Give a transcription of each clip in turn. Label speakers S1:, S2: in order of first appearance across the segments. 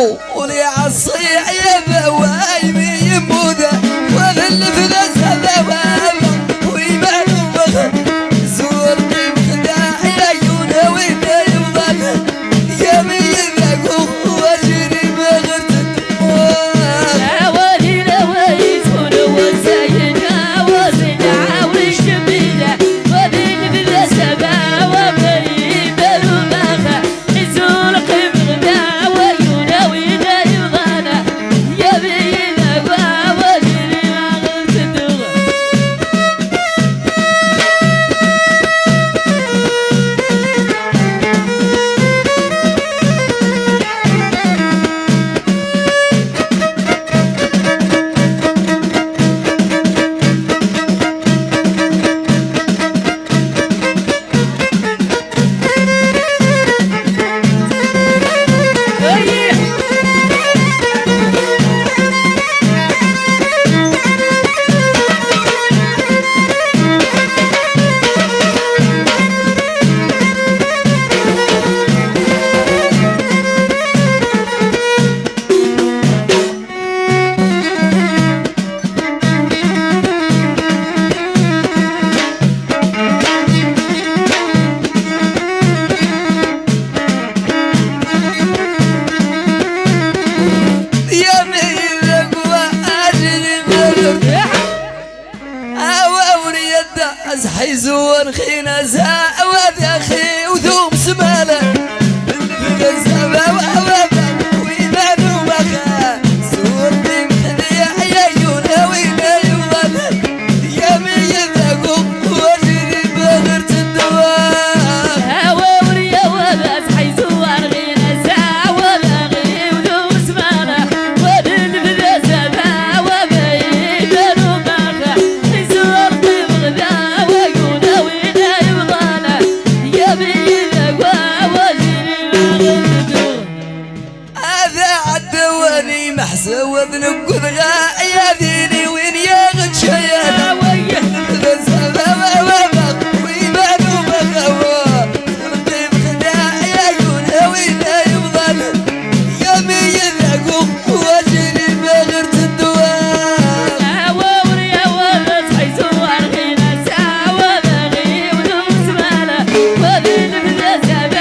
S1: ابو ولي عالصيع يا بوايمي يموده وذل في الاسد ويمان وبخر زورني بخداع يا عيونه وين يفضل يا ميزك واجري بغرت
S2: عوالي لويس ولوزينا وزنا والشبيله وذل في الاسد وبين بالبخر زور قيم غدا وعيونه وين يفضل يا ميزك واجري بغرت
S1: يا ميزك واجري بغرت عواوري يدعس حيزور خينا زاوات يا اخي وذوب سماله في السبا وعوابا ويمان وبخا صورتي مخديع يا عيونه وين يفضل يا ميزك واجري بغرت الدوام
S2: عواوري يا وبس حيزور غينا ساوى بغي ولو سمانه وذل في الاسد وبين بالبخر زور قيم غدا وعيونه وين يفضل يا ميزك واجري بغرت
S1: هذا عدواني محسوب نقود يا ديني وين يا غشيان السبا وبخ ويمان وبخوا صرتي بخداع يا عيونه وين يفضل يا ميزك واجري بغرت الدوام
S2: عواوري يا وبس حيزور غينا ساوى بغي ولو سمانه وذل في الاسد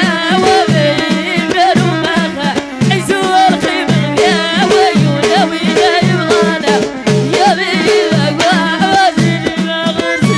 S2: وبين بالبخر حيزور قيم غدا وعيونه وين يفضل يا ميزك واجري بغرت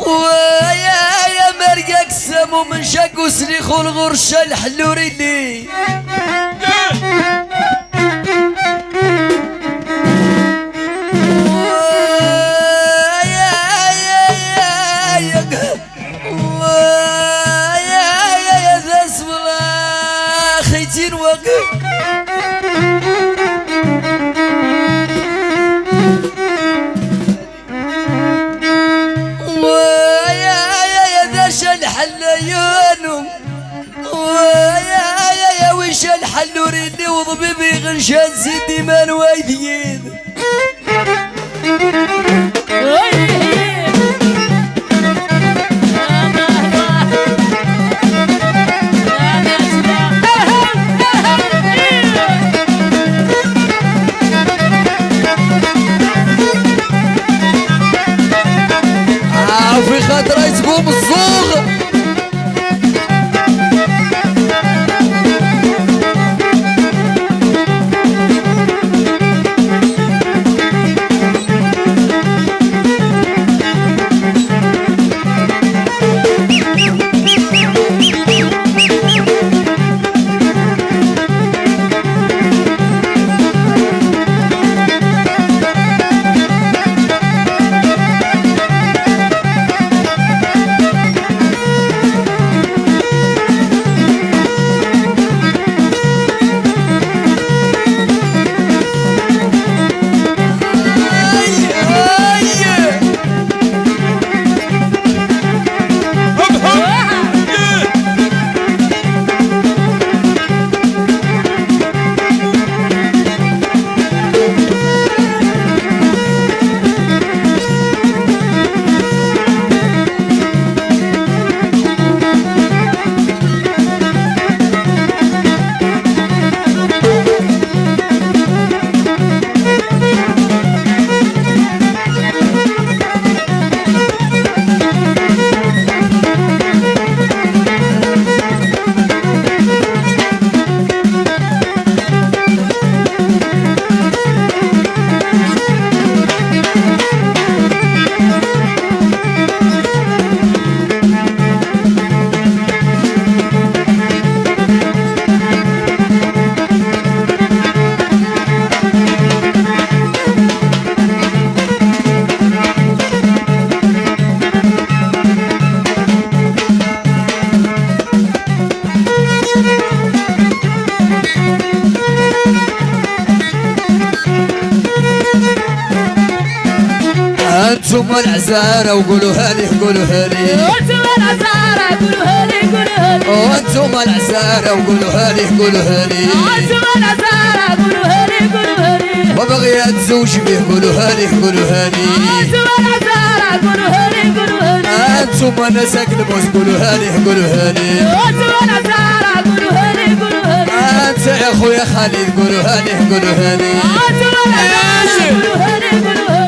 S2: ويا مرقك سمو من شق وسليخ والغرشة الحلوري لي ويا ذا اسم الله خيتين وقف الحليون ويا وش الحلوري اللي وضبيبي غنشان سيدي مان وايدين انتم العزارة وقولوا هالي قولوا هالي
S1: انتم العزارة قولوا هالي قولوا هالي
S2: وانتم العزارة وقولوا هالي قولوا هالي
S1: انتم العزارة قولوا هالي قولوا هالي
S2: وبغي اتزوج به قولوا هالي قولوا هالي
S1: انتم العزارة قولوا هالي قولوا هالي
S2: انتم نساك الموت قولوا هالي قولوا هالي
S1: انتم العزارة قولوا هالي قولوا هالي
S2: انت يا خويا خالد قولوا هالي قولوا هالي
S1: انتم العزارة قولوا هالي قولوا هالي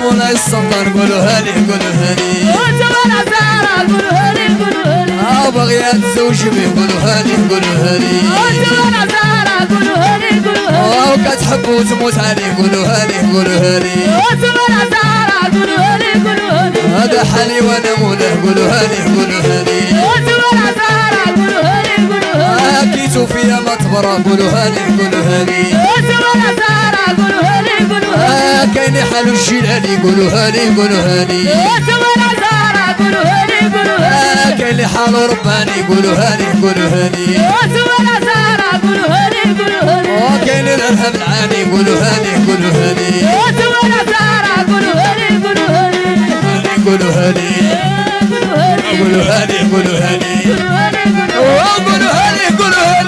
S2: مولاي السلطان قولوا هالي قولوا هالي
S1: انتم العزارة قولوا هالي قولوا هالي
S2: بغي اتزوج به قولوا هالي قولوا هالي
S1: انتم العزارة قولوا هالي قولوا هالي
S2: وكتحبوا تموت عليه قولوا هالي قولوا هالي
S1: انتم العزارة قولوا هالي قولوا هالي
S2: هذا حالي وانا مولاه قولوا هالي قولوا هالي
S1: انتم العزارة قولوا هالي قولوا هالي
S2: كيتو فيا ما تبرا قولوا هالي قولوا هالي
S1: انتم العزارة قولوا هالي قولوا هالي
S2: كاين حال الجيلاني قولوا هالي قولوا هالي
S1: انتم العزارة قولوا هالي قولوا هالي
S2: كاين حال رباني قولوا هالي قولوا هالي
S1: انتم العزارة قولوا هالي قولوا هالي
S2: كاين الارهاب العاني قولوا هالي قولوا هالي
S1: انتم العزارة قولوا هالي قولوا هالي
S2: قولوا هالي قولوا هالي قولوا هالي
S1: قولوا هالي
S2: قولوا هالي قولوا هالي